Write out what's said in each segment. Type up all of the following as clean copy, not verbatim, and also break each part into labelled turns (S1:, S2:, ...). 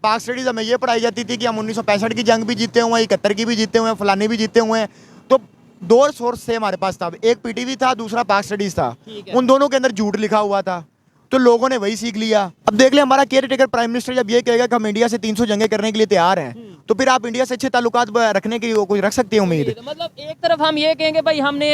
S1: पाक स्टडीज हमें ये पढ़ाई जाती थी कि हम 1965 की जंग भी जीते हुए हैं, 71 की भी जीते हुए हैं, फलानी भी जीते हुए हैं। तो दो सोर्स से हमारे पास था, एक पीटीवी था, दूसरा पाक स्टडीज था। उन दोनों के अंदर झूठ लिखा हुआ था, तो लोगों ने वही सीख लिया। अब देख ले, हमारा केयर टेकर प्राइम मिनिस्टर जब ये कहेगा कि हम इंडिया से 300 जंगें करने के लिए तैयार हैं, तो फिर आप इंडिया से अच्छे ताल्लुकात रखने की कुछ रख सकते हैं उम्मीद?
S2: मतलब एक तरफ हम ये कहेंगे भाई हमने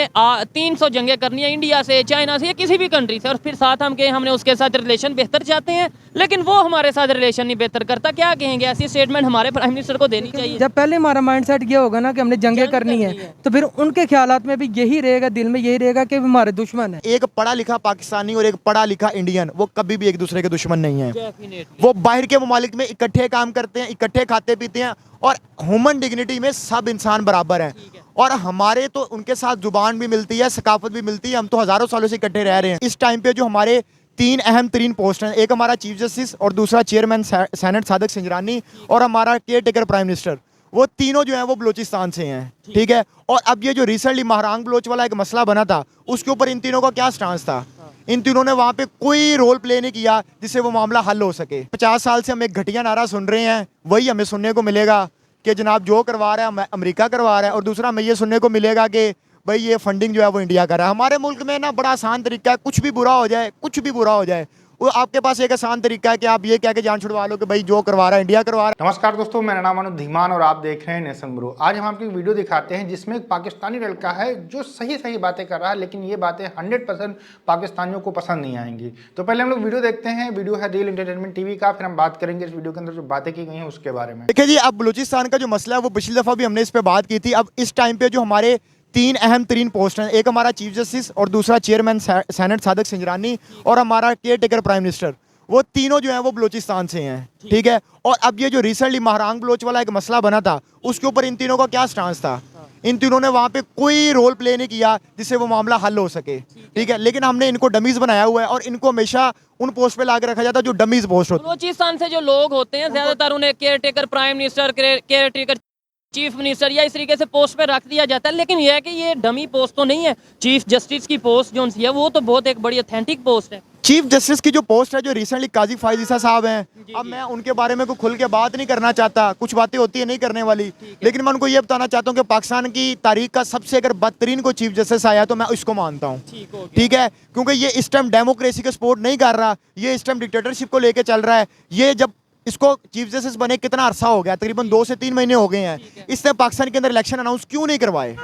S2: 300 जंगें करनी है इंडिया से, चाइना से या किसी भी कंट्री से, और फिर साथ हम कहें हमने उसके साथ रिलेशन बेहतर चाहते हैं, लेकिन वो हमारे साथ रिलेशन नहीं बेहतर करता। क्या कहेंगे? ऐसी स्टेटमेंट हमारे प्राइम मिनिस्टर को देनी चाहिए।
S3: जब पहले हमारा माइंडसेट ये होगा ना कि हमने जंगें करनी है, तो फिर उनके ख्यालात में भी यही रहेगा, दिल में यही रहेगा कि हमारे दुश्मन है।
S1: एक पढ़ा लिखा पाकिस्तानी और एक पढ़ा लिखा इंडियन, वो कभी भी एक दूसरे के दुश्मन नहीं है। वो बाहर के ममालिक में इकट्ठे काम करते हैं, इकट्ठे खाते पीते हैं, और ह्यूमन डिग्निटी में सब इंसान बराबर हैं। और हमारे तो उनके साथ जुबान भी मिलती है, सकाफत भी मिलती है, हम तो हजारों सालों से इकट्ठे रह रहे हैं। इस टाइम पे जो हमारे तीन अहम तरीन पोस्ट हैं, एक हमारा चीफ जस्टिस और दूसरा चेयरमैन सेनेट सादिक सिंजरानी और हमारा केयर टेकर प्राइम मिनिस्टर, वो तीनों जो हैं वो बलूचिस्तान से हैं। ठीक है। और अब ये जो रिसेंटली महारांग बलोच वाला एक मसला बना था, उसके ऊपर इन तीनों का क्या स्टांस था? इन तीनों ने वहां पे कोई रोल प्ले नहीं किया जिससे वो मामला हल हो सके। 50 साल से हम एक घटिया नारा सुन रहे हैं, वही हमें सुनने को मिलेगा कि जनाब जो करवा रहा है अमेरिका करवा रहा है, और दूसरा हमें ये सुनने को मिलेगा कि भाई ये फंडिंग जो है वो इंडिया कर रहा है। हमारे मुल्क में ना बड़ा आसान तरीका है, कुछ भी बुरा हो जाए, कुछ भी बुरा हो जाए, वो आपके पास एक आसान तरीका है कि आप ये कह के जान छुड़वा लो कि भाई जो करवा रहा है इंडिया करवा रहा है।
S4: नमस्कार दोस्तों, मेरा नाम अनुप धीमान और आप देख रहे हैं नेशन ब्रो। आज हम आपको एक वीडियो दिखाते हैं जिसमें एक पाकिस्तानी लड़का है जो सही सही बातें कर रहा है, लेकिन ये बातें 100% पाकिस्तानियों को पसंद नहीं आएंगी। तो पहले हम लोग वीडियो देखते हैं। वीडियो है रियल एंटरटेनमेंट टीवी का, फिर हम बात करेंगे इस वीडियो के अंदर जो बातें की गई हैं उसके बारे में।
S1: देखिए जी, अब बलूचिस्तान का जो मसला है वो पिछली दफा भी हमने इस पर बात की थी। अब इस टाइम पे जो हमारे तीन अहम तरीन पोस्ट हैं, एक हमारा चीफ जस्टिस और दूसरा चेयरमैन सेनेट सादिक सिंजरानी और हमारा केयर टेकर प्राइम मिनिस्टर, वो तीनों जो हैं वो बलूचिस्तान से हैं। ठीक है। और अब ये जो रिसेंटली महारांग बलोच वाला एक मसला बना था, उसके ऊपर इन तीनों का क्या स्टांस था? इन तीनों ने वहां पे कोई रोल प्ले नहीं किया जिससे वो मामला हल हो सके। ठीक है। लेकिन हमने इनको डमीज बनाया हुआ है और इनको हमेशा उन पोस्ट पे लाके रखा जाता है जो डमीज पोस्ट होते हैं।
S2: बलूचिस्तान से जो लोग होते हैं ज्यादातर उन्हें care taker prime minister, care taker chief minister या इस तरीके से पोस्ट पे रख दिया जाता है। लेकिन यह है कि ये डमी पोस्ट तो नहीं है। चीफ जस्टिस की पोस्ट जो है वो तो बहुत एक बड़ी ऑथेंटिक पोस्ट है।
S1: चीफ जस्टिस की जो पोस्ट है, जो रिसेंटली काजी फायज ईसा साहब हैं, अब मैं उनके बारे में कोई खुल के बात नहीं करना चाहता, कुछ बातें होती है नहीं करने वाली, लेकिन मैं उनको ये बताना चाहता हूँ कि पाकिस्तान की तारीख का सबसे अगर बदतरीन कोई चीफ जस्टिस आया तो मैं इसको मानता हूँ। ठीक है। क्योंकि ये इस टाइम डेमोक्रेसी का सपोर्ट नहीं कर रहा, ये इस टाइम डिक्टेटरशिप को लेकर चल रहा है। ये जब इसको चीफ जस्टिस बने कितना अरसा हो गया, तकरीबन 2 से 3 महीने हो गए हैं। इसने पाकिस्तान के अंदर इलेक्शन अनाउंस क्यों नहीं करवाए?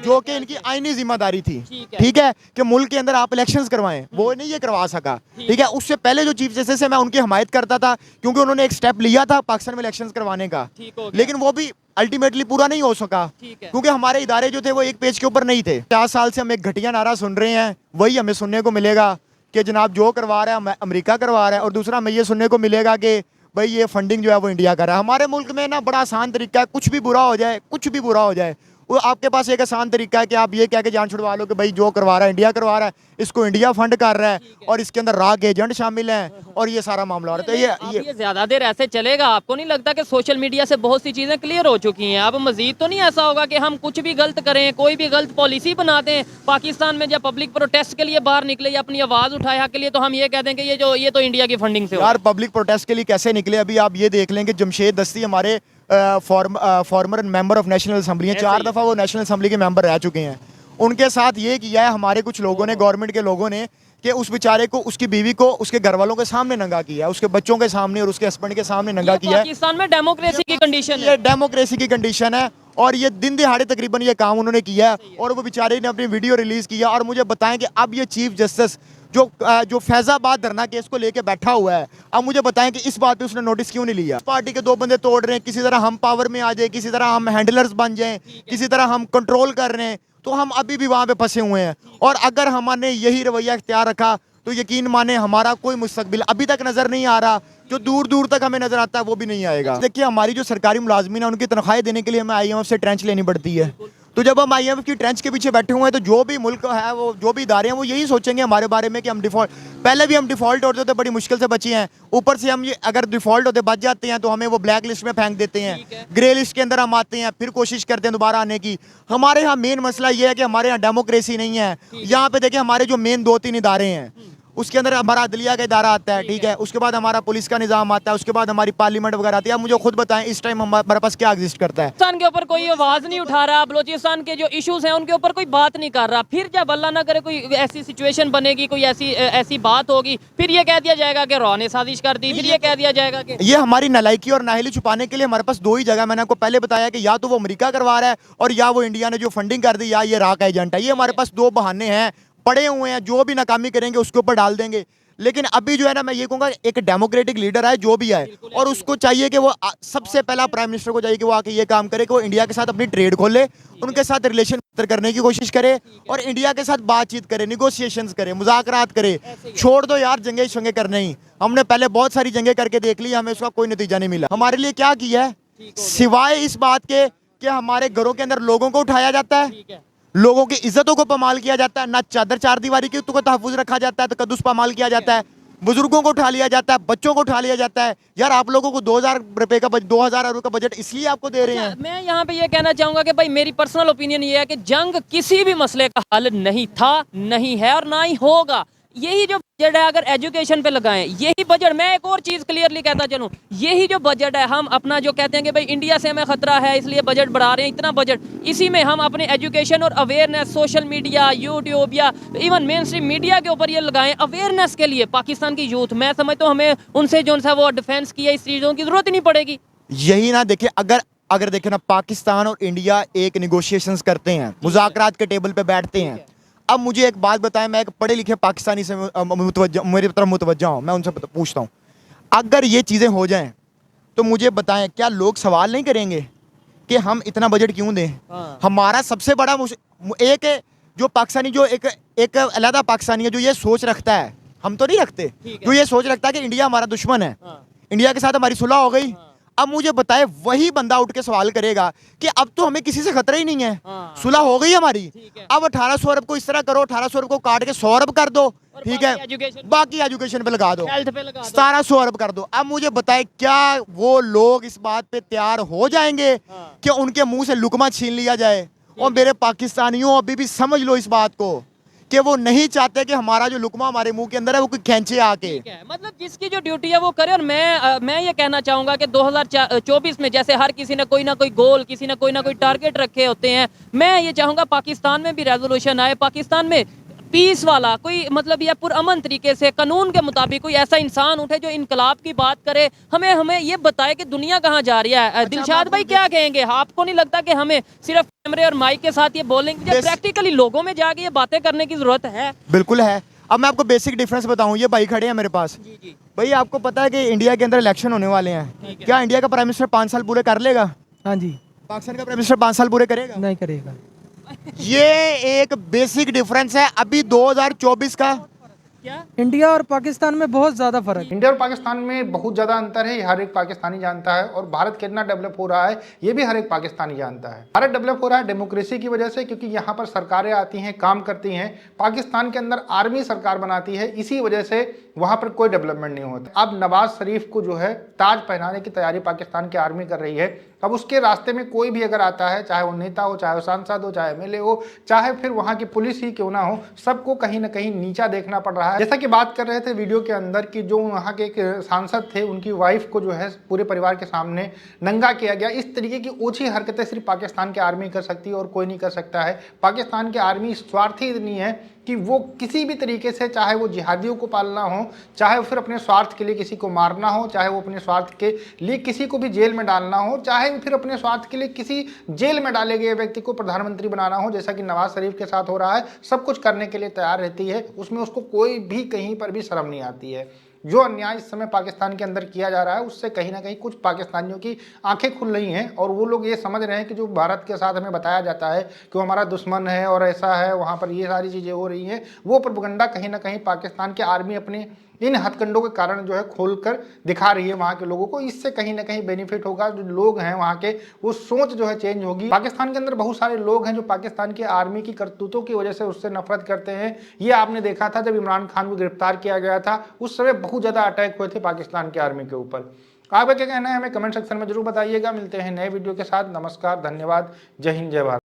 S1: जो कि इनकी आईनी जिम्मेदारी थी। ठीक है, कि मुल्क के अंदर आप इलेक्शंस करवाएं, वो नहीं ये करवा सका। ठीक है। उससे पहले जो चीफ जस्टिस है मैं उनकी हमायत करता था, क्योंकि उन्होंने एक स्टेप लिया था पाकिस्तान में इलेक्शंस करवाने का, लेकिन वो भी अल्टीमेटली पूरा नहीं हो सका, क्योंकि हमारे इदारे जो थे वो एक पेज के ऊपर नहीं थे। 50 साल से हम एक घटिया नारा सुन रहे हैं, वही हमें सुनने को मिलेगा कि जनाब जो करवा रहा है अमेरिका करवा रहा है, और दूसरा हमें ये सुनने को मिलेगा कि भाई ये फंडिंग जो है वो इंडिया कर रहा है। हमारे मुल्क में ना बड़ा आसान तरीका है, कुछ भी बुरा हो जाए, कुछ भी बुरा हो जाए, वो आपके पास एक आसान तरीका है कि आप ये कह के जान छुड़वा लो कि भाई जो करवा रहा है इंडिया करवा रहा है, इसको इंडिया फंड कर रहा है, और इसके अंदर राग एजेंट शामिल हैं, और ये सारा मामला हो रहा है। तो ये
S2: ज्यादा देर ऐसे चलेगा? आपको नहीं लगता कि सोशल मीडिया से बहुत सी चीजें क्लियर हो चुकी हैं? अब मजीद तो नहीं ऐसा होगा कि हम कुछ भी गलत करें, कोई भी गलत पॉलिसी बना दें? पाकिस्तान में जब पब्लिक प्रोटेस्ट के लिए बाहर निकले या अपनी आवाज उठाया के लिए, तो हम ये कह दें कि ये तो इंडिया की फंडिंग से हो।
S1: यार पब्लिक प्रोटेस्ट के लिए कैसे निकले? अभी आप ये देख लें कि जमशेद दस्ती हमारे farmer member of national assembly हैं, 4 दफ़ा वो नेशनल असेंबली के मेंबर रह चुके हैं। उनके साथ ये किया है हमारे कुछ लोगों ने, गवर्नमेंट के लोगों ने, कि उस बेचारे को, उसकी बीवी को उसके घर वालों के सामने नंगा किया है, उसके बच्चों के सामने और उसके हस्बैंड के सामने नंगा किया है।
S2: पाकिस्तान में डेमोक्रेसी की कंडीशन है,
S1: ये डेमोक्रेसी की कंडीशन है, और ये दिन दिहाड़े तकरीबन ये काम उन्होंने किया है, और वो बेचारे ने अपनी वीडियो रिलीज किया। और मुझे बताएं कि अब ये चीफ जस्टिस जो फैजाबाद धरना केस को लेके बैठा हुआ है, अब मुझे बताएं कि इस बात पे उसने नोटिस क्यों नहीं लिया? पार्टी के 2 बंदे तोड़ रहे हैं, किसी तरह हम पावर में आ जाए, किसी तरह हम हैंडलर्स बन जाएं, किसी तरह हम कंट्रोल कर रहे हैं, तो हम अभी भी वहां पे फंसे हुए हैं। और अगर हमने यही रवैया इख्तियार रखा तो यकीन माने हमारा कोई मुस्तकबिल अभी तक नजर नहीं आ रहा, जो दूर दूर तक हमें नजर आता है वो भी नहीं आएगा। देखिए, हमारी जो सरकारी मुलाजमीन है उनकी तनख्वाहें देने के लिए हमें IMF से ट्रेंच लेनी पड़ती है। तो जब हम IMF की ट्रेंच के पीछे बैठे हुए हैं, तो जो भी मुल्क है, वो जो भी इदारे हैं, वो यही सोचेंगे हमारे बारे में कि हम डिफॉल्ट, पहले भी हम डिफॉल्ट होते थे, बड़ी मुश्किल से बचे हैं, ऊपर से हम ये अगर डिफॉल्ट होते बच जाते हैं तो हमें वो ब्लैक लिस्ट में फेंक देते हैं, ग्रे लिस्ट के अंदर हम आते हैं, फिर कोशिश करते हैं दोबारा आने की। हमारे यहाँ मेन मसला ये है कि हमारे यहाँ डेमोक्रेसी नहीं है। यहाँ पे देखिए, हमारे जो मेन 2-3 इदारे हैं उसके अंदर हमारा अदलिया का इदारा आता है, ठीक है, उसके बाद हमारा पुलिस का निज़ाम आता है, उसके बाद हमारी पार्लियामेंट वगैरह आती है। आप मुझे खुद बताएं इस टाइम हमारे पास क्या एग्जिस्ट करता है?
S2: बलूचिस्तान के ऊपर कोई आवाज नहीं उठा रहा, बलूचिस्तान के जो इश्यूज हैं उनके ऊपर कोई बात नहीं कर रहा। फिर जब अल्लाह ना करे कोई ऐसी सिचुएशन बनेगी, कोई ऐसी बात होगी, फिर ये कह दिया जाएगा कि रॉ ने साजिश कर दी, फिर ये कह दिया जाएगा कि
S1: ये हमारी नालायकी और नाहिली छुपाने के लिए हमारे पास दो ही जगह, मैंने आपको पहले बताया कि या तो वो अमेरिका करवा रहा है और या वो इंडिया ने जो फंडिंग कर दी, या ये राक एजेंट है। ये हमारे पास दो बहाने हैं पड़े हुए हैं, जो भी नाकामी करेंगे उसके ऊपर डाल देंगे। लेकिन अभी जो है ना, मैं ये कहूंगा एक डेमोक्रेटिक लीडर है जो भी है, और उसको चाहिए कि वो सबसे पहला प्राइम मिनिस्टर को चाहिए कि वो आके ये काम करे कि वो इंडिया के साथ अपनी ट्रेड खोले, उनके साथ रिलेशन बेहतर करने की कोशिश करे और इंडिया के साथ बातचीत करे, निगोशिएशंस करे, मुज़ाकरात करे। छोड़ दो यार जंगे शंगे करने ही, हमने पहले बहुत सारी जंगे करके देख ली, हमें उसका कोई नतीजा नहीं मिला। हमारे लिए क्या किया है सिवाय इस बात के कि हमारे घरों के अंदर लोगों को उठाया जाता है, लोगों की इज्जतों को पामाल किया जाता है, ना चादर चार दीवारी की तो तहफुज रखा जाता है, तो कद्दूस पामाल किया जाता है, बुजुर्गों को उठा लिया जाता है, बच्चों को उठा लिया जाता है। यार आप लोगों को 2000 रुपए का 2000 रुपए का बजट इसलिए आपको दे रहे हैं।
S2: मैं यहाँ पे ये कहना चाहूंगा कि भाई मेरी पर्सनल ओपिनियन ये है कि जंग किसी भी मसले का हल नहीं था, नहीं है और ना ही होगा। यही जो बजट है अगर एजुकेशन पे लगाएं, यही बजट, मैं एक और चीज क्लियरली कहता चलूं, यही जो बजट है हम अपना जो कहते हैं कि भाई इंडिया से हमें खतरा है इसलिए बजट बढ़ा रहे हैं, इतना बजट, इसी में हम अपने एजुकेशन और अवेयरनेस सोशल मीडिया, यूट्यूब या इवन मेन स्ट्रीम मीडिया के ऊपर ये लगाएं अवेयरनेस के लिए। पाकिस्तान की यूथ, मैं समझता हूँ हमें उनसे जो सा वो डिफेंस किया इस चीज़ों की जरूरत ही नहीं पड़ेगी।
S1: यही ना देखिए, अगर देखे ना पाकिस्तान और इंडिया एक निगोशिएशंस करते हैं, मुज़ाकरात के टेबल पे बैठते हैं। अब मुझे एक बात बताएं, मैं एक पढ़े लिखे पाकिस्तानी से मेरी तरफ मुतवज्जा हूं, मैं उनसे पूछता हूं, अगर ये चीज़ें हो जाएं तो मुझे बताएं क्या लोग सवाल नहीं करेंगे कि हम इतना बजट क्यों दें? हमारा सबसे बड़ा एक जो पाकिस्तानी, जो एक अलहदा पाकिस्तानी है जो ये सोच रखता है, हम तो नहीं रखते, जो ये सोच रखता है कि इंडिया हमारा दुश्मन है, इंडिया के साथ हमारी सुलह हो गई। अब मुझे बताए वही बंदा उठ के सवाल करेगा कि अब तो हमें किसी से खतरा ही नहीं है, सुलह हो गई हमारी, अब 1800 अरब को इस तरह करो, 1800 अरब को काट के 100 अरब कर दो, ठीक है, बाकी एजुकेशन पे लगा दो, 1700 अरब कर दो। अब मुझे बताए क्या वो लोग इस बात पे तैयार हो जाएंगे कि उनके मुंह से लुकमा छीन लिया जाए? और मेरे पाकिस्तानियों अभी भी समझ लो इस बात को कि वो नहीं चाहते कि हमारा जो लुकमा हमारे मुंह के अंदर है वो कोई खींचे आके।
S2: मतलब जिसकी जो ड्यूटी है वो करे। और मैं ये कहना चाहूंगा कि 2024 में जैसे हर किसी ने कोई ना कोई गोल, किसी ने कोई ना कोई टारगेट रखे होते हैं, मैं ये चाहूंगा पाकिस्तान में भी रेजोल्यूशन आए, पाकिस्तान में पीस वाला कोई मतलब या पुरअमन तरीके से कानून के मुताबिक कोई ऐसा इंसान उठे जो इनकलाब की बात करे, हमें ये बताए कि दुनिया कहाँ जा रही है। दिलशाद भाई क्या कहेंगे? आपको नहीं लगता कि हमें सिर्फ कैमरे और माइक के साथ ये बोलेंगे, प्रैक्टिकली लोगों में जाके ये बातें करने की जरूरत है?
S1: बिल्कुल है। अब मैं आपको बेसिक डिफरेंस बताऊं, ये भाई खड़े हैं मेरे पास, भाई आपको पता है कि इंडिया के अंदर इलेक्शन होने वाले हैं, क्या इंडिया का प्राइम मिनिस्टर 5 साल पूरे कर लेगा?
S3: हाँ जी।
S1: पाकिस्तान का प्राइम मिनिस्टर 5 साल पूरे करेगा?
S3: नहीं करेगा।
S1: ये एक बेसिक डिफरेंस है अभी 2024 का।
S2: क्या
S3: इंडिया और पाकिस्तान में बहुत ज़्यादा फर्क है।
S4: इंडिया और पाकिस्तान में बहुत ज़्यादा अंतर है, ये हर एक पाकिस्तानी जानता है। और भारत कितना डेवलप हो रहा है ये भी हर एक पाकिस्तानी जानता है। भारत डेवलप हो रहा है डेमोक्रेसी की वजह से, क्योंकि यहाँ पर सरकारें आती हैं, काम करती हैं। पाकिस्तान के अंदर आर्मी सरकार बनाती है, इसी वजह से वहाँ पर कोई डेवलपमेंट नहीं होता। अब नवाज शरीफ को जो है ताज पहनाने की तैयारी पाकिस्तान की आर्मी कर रही है। अब उसके रास्ते में कोई भी अगर आता है, चाहे वो नेता हो, चाहे वो सांसद हो, चाहे एमएलए हो, चाहे फिर वहाँ की पुलिस ही क्यों ना हो, सबको कहीं ना कहीं नीचा देखना पड़ रहा है। जैसा कि बात कर रहे थे वीडियो के अंदर कि जो वहाँ के एक सांसद थे, उनकी वाइफ को जो है पूरे परिवार के सामने नंगा किया गया। इस तरीके की ओछी हरकतें सिर्फ पाकिस्तान की आर्मी कर सकती है और कोई नहीं कर सकता है। पाकिस्तान की आर्मी स्वार्थी इतनी है कि वो किसी भी तरीके से, चाहे वो जिहादियों को पालना हो, चाहे फिर अपने स्वार्थ के लिए किसी को मारना हो, चाहे वो अपने स्वार्थ के लिए किसी को भी जेल में डालना हो, चाहे फिर अपने स्वार्थ के लिए किसी जेल में डाले गए व्यक्ति को प्रधानमंत्री बनाना हो, जैसा कि नवाज शरीफ के साथ हो रहा है, सब कुछ करने के लिए तैयार रहती है। उसमें उसको कोई भी कहीं पर भी शर्म नहीं आती है। जो अन्याय इस समय पाकिस्तान के अंदर किया जा रहा है, उससे कहीं ना कहीं कुछ पाकिस्तानियों की आंखें खुल रही हैं और वो लोग ये समझ रहे हैं कि जो भारत के साथ हमें बताया जाता है कि वो हमारा दुश्मन है और ऐसा है, वहाँ पर ये सारी चीज़ें हो रही हैं, वो प्रोपेगेंडा कहीं ना कहीं पाकिस्तान की आर्मी अपने इन हथकंडों के कारण जो है खोलकर दिखा रही है वहाँ के लोगों को। इससे कहीं ना कहीं बेनिफिट होगा, जो लोग हैं वहाँ के, वो सोच जो है चेंज होगी। पाकिस्तान के अंदर बहुत सारे लोग हैं जो पाकिस्तान की आर्मी की करतूतों की वजह से उससे नफरत करते हैं। ये आपने देखा था जब इमरान खान को गिरफ्तार किया गया था, उस समय बहुत ज़्यादा अटैक हुए थे पाकिस्तान की आर्मी के ऊपर। आपका क्या कहना है हमें कमेंट सेक्शन में जरूर बताइएगा। मिलते हैं नए वीडियो के साथ। नमस्कार, धन्यवाद, जय हिंद, जय भारत।